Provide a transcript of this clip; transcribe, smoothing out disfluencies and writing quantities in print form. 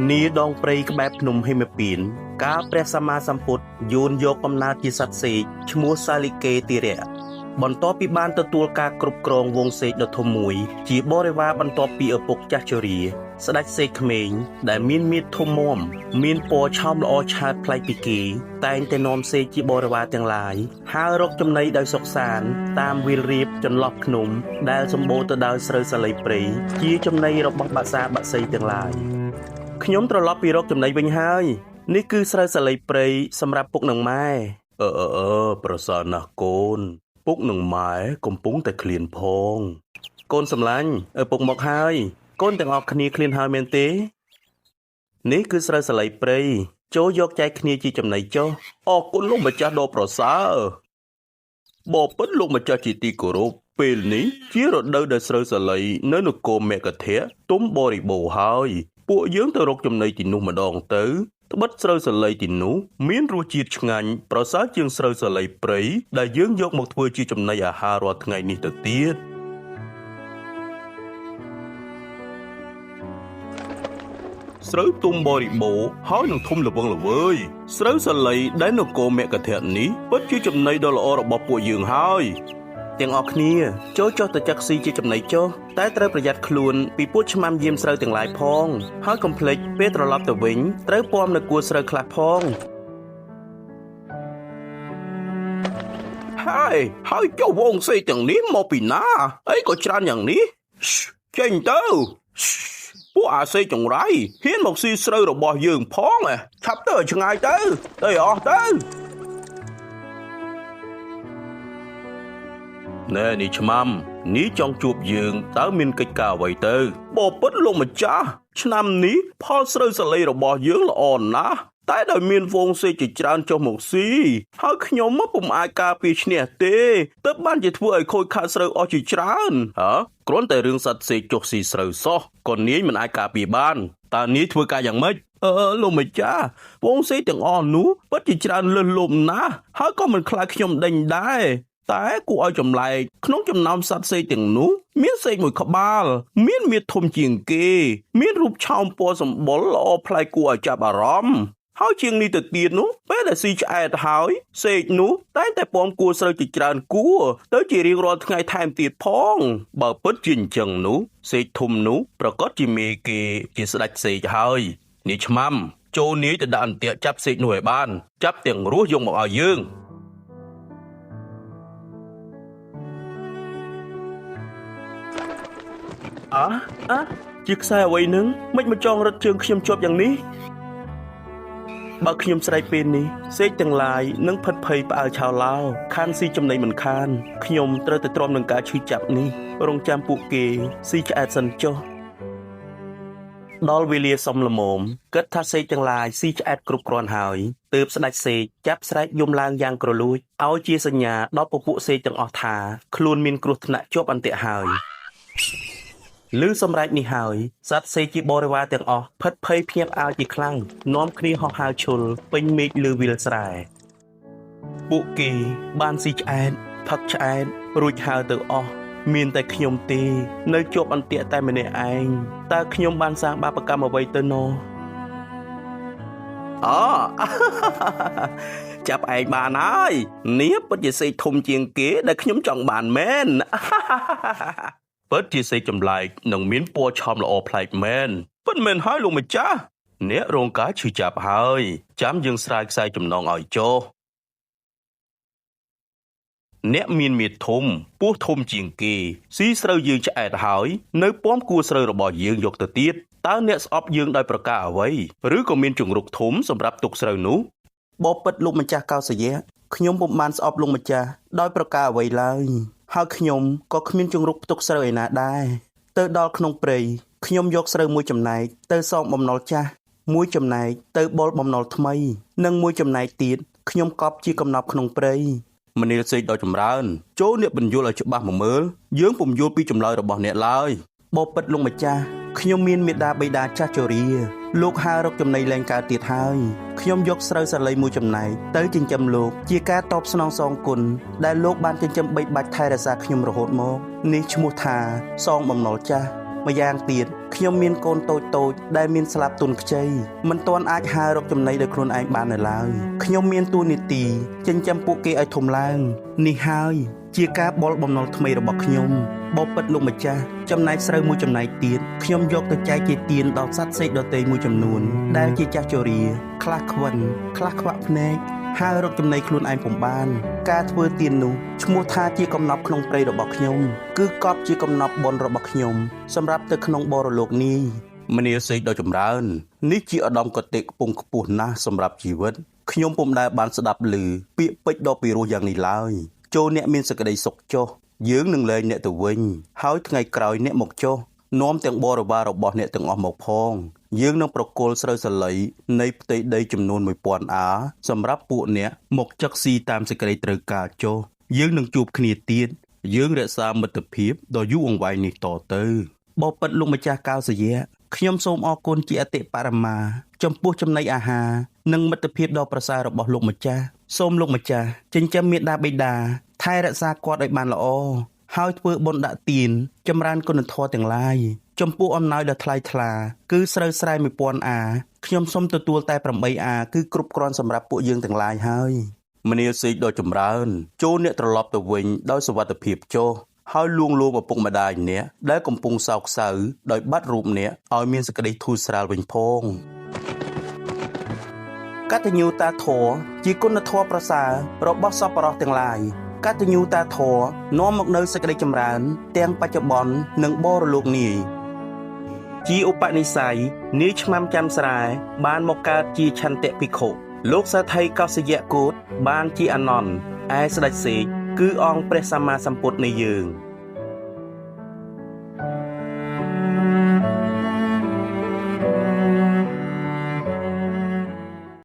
នីដងព្រៃក្បែរភ្នំហេមពីនកាលព្រះសម្មាសម្ពុទ្ធយួនយកកំណើតជាសត្វសេកឈ្មោះសាលិកេតិរៈបន្ទាប់ពីបានទទួលការគ្រប់គ្រងវងសេកដ៏ធំមួយជាបរិវារបន្ទាប់ពីឪពុកចាស់ជរាស្ដេចសេកក្មេងដែលមានមាឌធំមាំមានពណ៌ឆោមល្អឆើតប្លែកពីគេតែងតែនាំសេកជាបរិវារទាំងឡាយហើររកចំណីដោយសុខសាន្តតាមវាលរៀបចន្លោះភ្នំដែលសម្បូរទៅដោយស្រូវសាលីព្រៃជាចំណីរបស់បក្សាបក្សីទាំងឡាយខ្ញុំត្រឡប់ពីរកចំណីវិញហើយនេះគឺស្រូវសាលីព្រៃសម្រាប់ពុកនិងម៉ែប្រសើរណាស់កូនពុកនិងម៉ែកំពុងតែឃ្លានផងកូនសម្លាញ់ឪពុកមកហើយកូនទាំងអស់គ្នាឃ្លានហើយមែនទេនេះគឺស្រូវសាលីព្រៃចូលយកចែកគ្នាជាចំណីចុះអរគុណលោកម្ចាស់ដ៏ប្រសើរបបិទ្ធលោកម្ចាស់ជាទីគោរពពេលនេះជារដូវដែលស្រូវសាលីនៅនគរមគធៈទុំបរិបូរណ៍ហើយពួកយើងទៅរកចំណីទីនោះម្ដងទៅត្បិតស្រូវសាលីទីនោះមានរសជាតិឆ្ងាញ់ប្រសើរជាងស្រូវសាលីព្រៃដែលយើងយកមកធ្វើជាចំណីអាហាររាល់ថ្ងៃនេះទៅទៀតស្រូវទុំបរិបូរណ៍ហើយនឹងធំល្វឹងល្វើយស្រូវសាលីដែលនគរមគធៈនេះពិតជាចំណីដ៏ល្អរបស់ពួកយើងហើយទាំងអស់គ្នាចូលចុះទៅចាក់ស៊ីជាចំណីចុះតែត្រូវប្រយ័ត្នខ្លួនពីពួកឆ្មាំយាមស្រូវទាំងឡាយផងហើយកុំភ្លេចពេលត្រឡប់ទៅវិញត្រូវពំនៅគួរស្រូវខ្លះផងហើយចុះវងសេកទាំងនេះមកពីណាអីក៏ច្រើនយ៉ាងនេះចេញទៅពួកអាសេកចង្រៃហ៊ានមកស៊ីស្រូវរបស់យើងផងឆាប់ទៅឲ្យឆ្ងាយទៅអស់ទៅណែនេះឆ្មាំនេះចង់ជួបយើងតើមានកិច្ចការអ្វីទៅបបិទ្ធលោកម្ចាស់ឆ្នាំនេះផលស្រូវសាលីរបស់យើងល្អណាស់តែដោយមានវងសេកជាច្រើនចុះមកស៊ីហើយខ្ញុំពុំអាចការពារឈ្នះទេទើបបានជាធ្វើឲ្យខូចខាតស្រូវអស់ជាច្រើនគ្រាន់តែរឿងសត្វសេកចុះស៊ីស្រូវសោះក៏នាយមិនអាចការពារបានតើនាយធ្វើការយ៉ាងម៉េចលោកម្ចាស់វងសេកទាំងអស់នោះពិតជាច្រើនលើសលប់ណាស់ហើយក៏មិនខ្លាចខ្ញុំដេញដែរតែគួរឲ្យចម្លែកក្នុងចំណោមសត្វសេកទាំងនោះមានសេកមួយក្បាលមានមាឌធំជាងគេមានរូបឆោមពណ៌សម្បុរល្អប្លែកគួរឲ្យចាប់អារម្មណ៍ហើយជាងនេះទៅទៀតនោះពេលដែលស៊ីឆ្អែតហើយសេកនោះតែងតែពំគួរស្រូវជាច្រើនគួរទៅជារៀងរាល់ថ្ងៃថែមទៀតផងបើពិតជាអញ្ចឹងនោះសេកធំនោះប្រកាសជាមេគេជាស្ដេចសេកហើយនេះឆ្មាំចូលនាយទៅដាក់អន្ទាក់ចាប់សេកនោះឲ្យបានចាប់ទាំងរស់យកមកឲ្យយើងជាខ្សែអ្វីនឹងមិនមកចងរត់ជើងខ្ញុំជាប់យ៉ាងនេះបើខ្ញុំស្រែកពេលនេះសេកទាំងឡាយនឹងផិតភ័យផ្អើលឆោឡោខានស៊ីចំណីមិនខានខ្ញុំត្រូវតែទ្រាំនឹងការឈឺចាប់នេះរងចាំពួកគេស៊ីឆ្អែតសិនចុះដល់វេលាសមល្មមគិតថាសេកទាំងឡាយស៊ីឆ្អែតគ្រប់គ្រាន់ហើយទើបស្ដេចសេកចាប់ស្រែកយំឡើងយ៉ាងក្រលួចឲ្យជាសញ្ញាដល់ពពួកសេកទាំងអស់ថាខ្លួនមានគ្រោះថ្នាក់ជាប់អន្ទាក់ហើយឮសម្រែកនេះហើយសត្វសេកជាបរិវារទាំងអស់ផិតភ័យភ្ញាក់ផ្អើលជាខ្លាំងនាំគ្នាហោះហើរឈុលពេញមេឃលើវាលស្រែពួកគេបានស៊ីឆ្អែតផឹកឆ្អែតរួចហើរទៅអស់មានតែខ្ញុំទេនៅជាប់អន្ទាក់តែម្នាក់ឯងតើខ្ញុំបានសាងបាបកម្មអ្វីទៅណោះចាប់ឯងបានហើយនេះពិតជាសេកធំជាងគេដែលខ្ញុំចង់បានមែនពិតជាសេកចម្លែកនិងមានពណ៌ឆោមល្អប្លែកមែនពិតមែនហើយលោកម្ចាស់អ្នករងការឈឺចាប់ហើយចាំយើងស្រាយខ្សែចំណងឲ្យចុះអ្នកមានមាឌធំពោះធំជាងគេស៊ីស្រូវយើងឆ្អែតហើយនៅពំគួរស្រូវរបស់យើងយកទៅទៀតតើអ្នកស្អប់យើងដោយប្រការអ្វីឬក៏មានជង្រុកធំសម្រាប់ទុកស្រូវនោះបបិទ្ធលោកម្ចាស់កោសយៈខ្ញុំពុំបានស្អប់លោកម្ចាស់ដោយប្រការអ្វីឡើយហើយខ្ញុំក៏គ្មានជង្រុកផ្ទុកស្រូវឯណាដែរទៅដល់ក្នុងព្រៃខ្ញុំយកស្រូវមួយចំណែកទៅសងបំណុលចាស់មួយចំណែកទៅបុលបំណុលថ្មីនិងមួយចំណែកទៀតខ្ញុំកប់ជាកំណប់ក្នុងព្រៃមនាលសេកដ៏ចម្រើនចូលអ្នកបញ្យល់ឲ្យច្បាស់មកមើលយើងពុំយល់ពីចម្លើយរបស់អ្នកឡើយបបិទ្ធលោកម្ចាស់ខ្ញុំមានមេដាបៃតាចាស់ជរាលោកហើររកចំណីលែងកើតទៀតហើយខ្ញុំយកស្រូវសាលីមួយចំណែកទៅចិញ្ចឹមលោកជាការតបស្នងសងគុណដែលលោកបានចិញ្ចឹមបីបាច់ថែរក្សាខ្ញុំរហូតមកនេះឈ្មោះថាសងបំណុលចាស់ ម្យ៉ាងទៀតខ្ញុំមានកូនតូចដែលមានស្លាប់ទុនខ្ចីមិនទាន់អាចហៅរកចំណីដោយខ្លួនឯងបាននៅឡើយខ្ញុំមានតួនាទីចិញ្ចឹមពួកគេឲ្យធំឡើងនេះហើយជាការបលបំណុលថ្មីរបស់ខ្ញុំបបិទ្ធលោកម្ចាស់ចំណែកស្រូវមួយចំណែកទៀតខ្ញុំយកទៅចែកជាទានដល់សត្វសេកដទៃមួយចំនួនដែលជាចាស់ជរាខ្លះខ្វិនខ្លះខ្វាក់ភ្នែកហើយរកចំណីខ្លួនឯងពុំបានការធ្វើទាននោះឈ្មោះថាជាកំណប់ក្នុងព្រៃរបស់ខ្ញុំគឺកប់ជាកំណប់បុណ្យរបស់ខ្ញុំសម្រាប់ទៅក្នុងបរលោកនេះមនីសេកដ៏ចម្រើននេះជាឧត្តមគតិខ្ពង់ខ្ពស់ណាស់សម្រាប់ជីវិតខ្ញុំពុំដែលបានស្ដាប់ឮពាក្យពេចន៍ដ៏ពីរោះយ៉ាងនេះឡើយចូលអ្នកមានសេចក្តីសុខចុះយើងនឹងលែងអ្នកទៅវិញហើយថ្ងៃក្រោយអ្នកមកចុះនាំទាំងបរិវាររបស់អ្នកទាំងអស់មកផងយើងនឹងប្រគល់ស្រូវសាលីនៃផ្ទៃដីចំនួន 1000 អាសម្រាប់ពួកអ្នកមកចឹកស៊ីតាមសេចក្តីត្រូវការចុះយើងនឹងជួបគ្នាទៀតយើងរក្សាមិត្តភាពដ៏យូរអង្វែងនេះតទៅបបិទ្ធលោកម្ចាស់កៅសយៈខ្ញុំសូមអរគុណជាអតិបរមាចំពោះចំណីអាហារនិងមិត្តភាពដ៏ប្រសើររបស់លោកម្ចាស់សូមលោកម្ចាស់ចិញ្ចឹមមាតាបិតាថែរក្សាគាត់ឲ្យបានល្អហើយធ្វើបុណ្យដាក់ទានចម្រើនគុណធម៌ទាំងឡាយចំពោះអំណោយដ៏ថ្លៃថ្លាគឺស្រូវស្រែ 1000 អាខ្ញុំសូមទទួលតែ 8 អាគឺគ្រប់គ្រាន់សម្រាប់ពួកយើងទាំងឡាយហើយមនាលសេកដ៏ចម្រើនចូលអ្នកត្រឡប់ទៅវិញដោយសុវត្ថិភាពចុះហើយលួងលោមឪពុកម្ដាយអ្នកដែលកំពុងសោកសៅដោយបាត់រូបអ្នកឲ្យមានសេចក្តីធូរស្រាលវិញផងកតញ្ញូតាធម៌ជាគុណធម៌ប្រសើររបស់សប្បុរសទាំងឡាយកតញ្ញូតាធម៌នាំមកនូវសេចក្តីចម្រើនទាំងបច្ចុប្បន្ននិងបរលោកនាយជាឧបនិស្ស័យនាយឆ្មាំចាំស្រែបានមកកើតជាឆន្ទៈភិក្ខុលោកសាថីកោសយៈគោតបានជាអនន្តឯស្ដេចសេកគឺអង្គព្រះសម្មាសម្ពុទ្ធនៃយើង